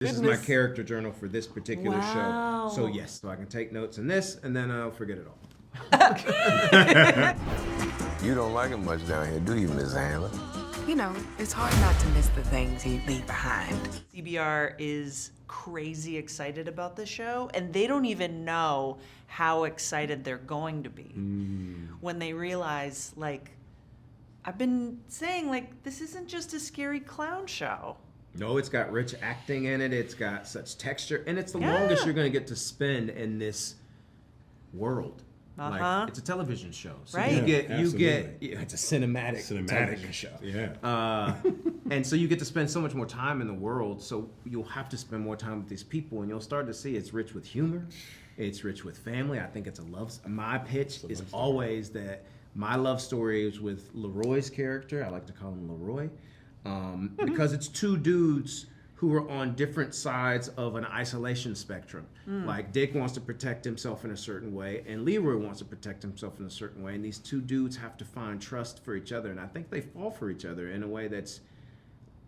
This is my character journal for this particular show. So yes, so I can take notes in this and then I'll forget it all. You don't like it much down here, do you, Miss Handler? You know, it's hard not to miss the things you leave behind. CBR is crazy excited about this show, and they don't even know how excited they're going to be when they realize, like, I've been saying, like, this isn't just a scary clown show. No, it's got rich acting in it. It's got such texture, and it's the longest you're going to get to spend in this world. Like, it's a television show, so right. you get it's a cinematic television show. Yeah. And so you get to spend so much more time in the world. So you'll have to spend more time with these people, and you'll start to see it's rich with humor, it's rich with family. I think it's a love. My pitch is always that my love story is with Leroy's character. I like to call him Leroy. Because it's two dudes who are on different sides of an isolation spectrum. Like Dick wants to protect himself in a certain way, and Leroy wants to protect himself in a certain way, and these two dudes have to find trust for each other, and I think they fall for each other in a way that's,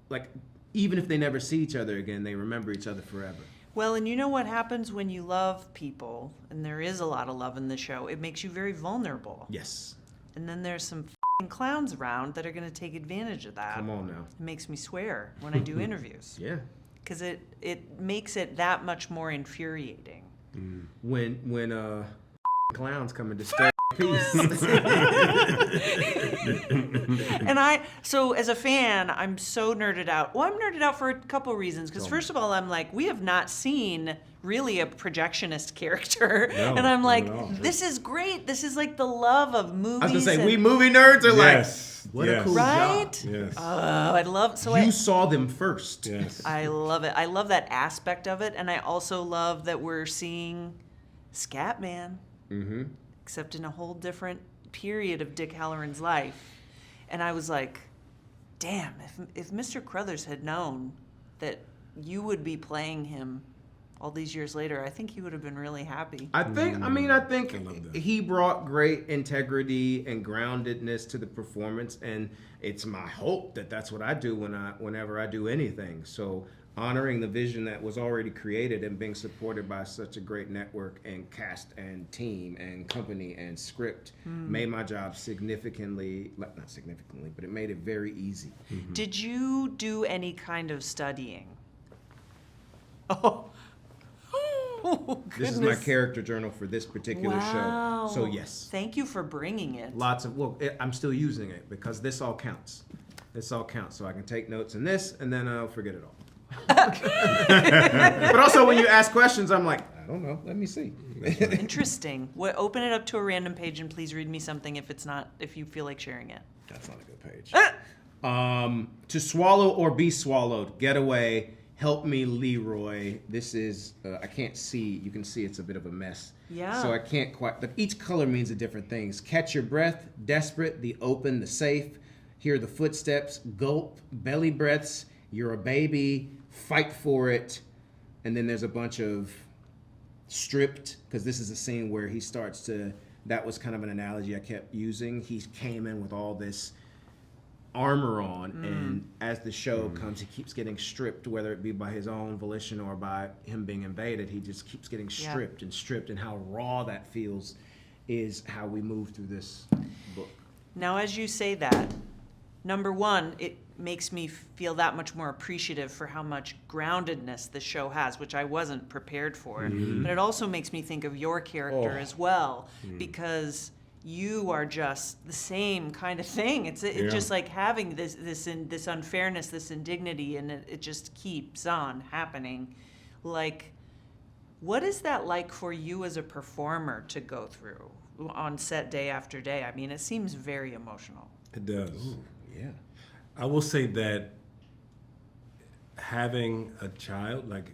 like, even if they never see each other again, they remember each other forever. Well, and you know what happens when you love people, and there is a lot of love in the show, it makes you very vulnerable. Yes. And then there's some clowns around that are going to take advantage of that. Come on now. It makes me swear when I do interviews. Yeah. Because it makes it that much more infuriating. When clowns come and disturb peace. And so as a fan, I'm so nerded out. Well, I'm nerded out for a couple reasons. Because first of all, I'm like, we have not seen really a projectionist character. No, and I'm like, not at all. this is great. This is like the love of movies. I was gonna say, we movie nerds are like, what a cool right? job. Yes. I love You saw them first. Yes. I love it. I love that aspect of it, and I also love that we're seeing Scatman, except in a whole different period of Dick Hallorann's life. And I was like, damn, if Mr. Crothers had known that you would be playing him all these years later, I think he would have been really happy. I think he brought great integrity and groundedness to the performance, and it's my hope that that's what I do whenever I do anything. So honoring the vision that was already created and being supported by such a great network and cast and team and company and script made my job significantly, not significantly, but it made it very easy. Did you do any kind of studying? Oh. Oh, this is my character journal for this particular show. So yes. Thank you for bringing it. I'm still using it because this all counts. This all counts. So I can take notes in this and then I'll forget it all. But also when you ask questions, I'm like, I don't know. Let me see. Interesting. Open it up to a random page and please read me something if you feel like sharing it. That's not a good page. To swallow or be swallowed. Getaway. Help me, Leroy. This is, I can't see. You can see it's a bit of a mess. Yeah. So I can't quite, but each color means a different things. Catch your breath, desperate, the open, the safe. Hear the footsteps, gulp, belly breaths. You're a baby, fight for it. And then there's a bunch of stripped, because this is a scene where he starts to, that was kind of an analogy I kept using. He came in with all this armor on, and as the show comes, he keeps getting stripped, whether it be by his own volition or by him being invaded. He just keeps getting stripped and stripped, and how raw that feels is how we move through this book. Now, as you say that, number one, it makes me feel that much more appreciative for how much groundedness the show has, which I wasn't prepared for. But it also makes me think of your character as well, because you are just the same kind of thing. It's just like having this unfairness, this indignity, and it just keeps on happening. Like, what is that like for you as a performer to go through on set day after day? I mean, it seems very emotional. It does. Ooh, yeah. I will say that having a child, like,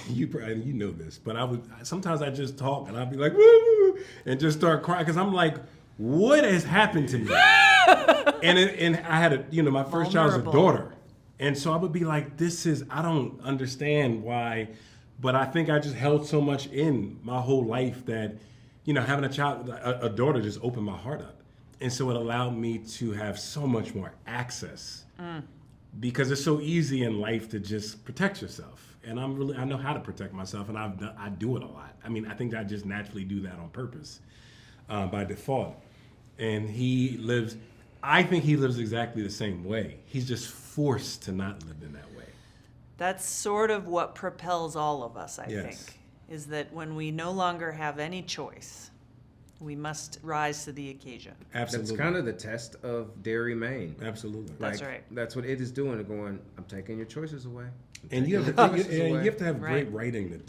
you know this, but sometimes I just talk and I'll be like, woo, and just start crying because I'm like, what has happened to me? and I had my first child was a daughter, and so I would be like, I don't understand why, but I think I just held so much in my whole life that, having a daughter just opened my heart up, and so it allowed me to have so much more access because it's so easy in life to just protect yourself. And I know how to protect myself, and I do it a lot. I mean, I think I just naturally do that on purpose, by default. And I think he lives exactly the same way. He's just forced to not live in that way. That's sort of what propels all of us, I Yes. think, is that when we no longer have any choice, we must rise to the occasion. Absolutely. That's kind of the test of Derry, Maine. Absolutely. That's right. That's what it is doing. Going, I'm taking your choices away. And you have to have great Right. writing.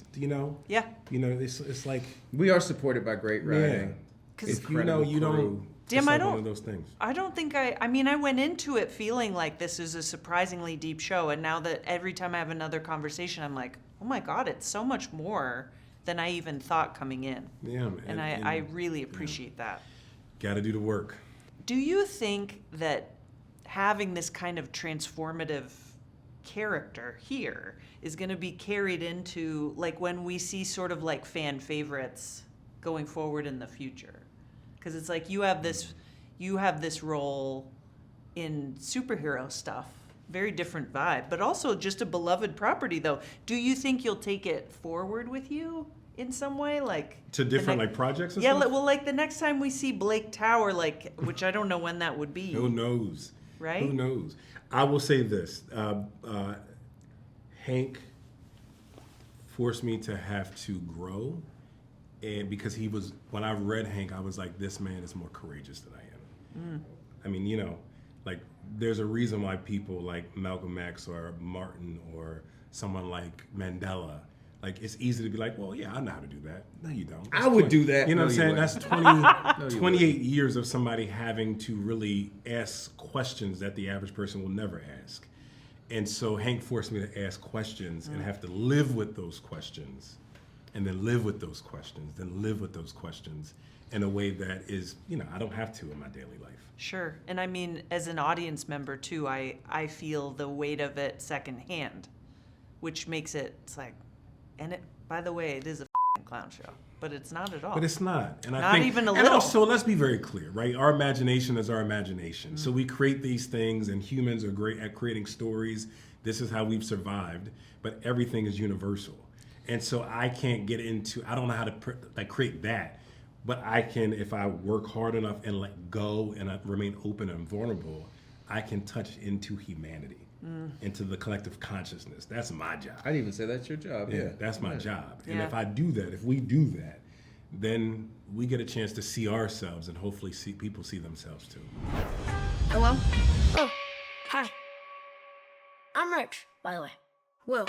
Yeah. It's like, We are supported by great writing. yeah. 'Cause If you don't, Incredible Damn, it's I like don't- one of those things. I don't think I mean, I went into it feeling like this is a surprisingly deep show. And now that every time I have another conversation, I'm like, oh my God, it's so much more than I even thought coming in. Yeah, And I really appreciate that. got to do the work. Do you think that having this kind of transformative character here is going to be carried into, like, when we see sort of like fan favorites going forward in the future? Because it's like you have this role in superhero stuff, very different vibe, but also just a beloved property, though. Do you think you'll take it forward with you in some way, like To the different next- like projects and Yeah, stuff? well, like the next time we see Blake Tower, like, which I don't know when that would be. Who knows? Right? Who knows? I will say this. Hank forced me to have to grow. And because when I read Hank, I was like, this man is more courageous than I am. I mean, like, there's a reason why people like Malcolm X or Martin or someone like Mandela, like, it's easy to be like, well, yeah, I know how to do that. No, you don't. I would do that. You know No, what I'm you saying? wouldn't. That's 28 years of somebody having to really ask questions that the average person will never ask. And so Hank forced me to ask questions and have to live with those questions, and then live with those questions, then live with those questions in a way that is, I don't have to in my daily life. Sure. And I mean, as an audience member too, I feel the weight of it secondhand, which makes it's like, and it, by the way, it is a clown show, but it's not at all. But it's not. And I Not think, even a and little. also, let's be very clear, right? Our imagination is our imagination. So we create these things, and humans are great at creating stories. This is how we've survived, but everything is universal. And so I can't get into, I don't know how to create that, but I can, if I work hard enough and let go and I remain open and vulnerable, I can touch into humanity, into the collective consciousness. That's my job. I'd even say that's your job. Yeah, that's my job. And Yeah. if I do that, if we do that, then we get a chance to see ourselves and hopefully see people see themselves too. Hello? Oh, hi. I'm Rich, by the way. Will.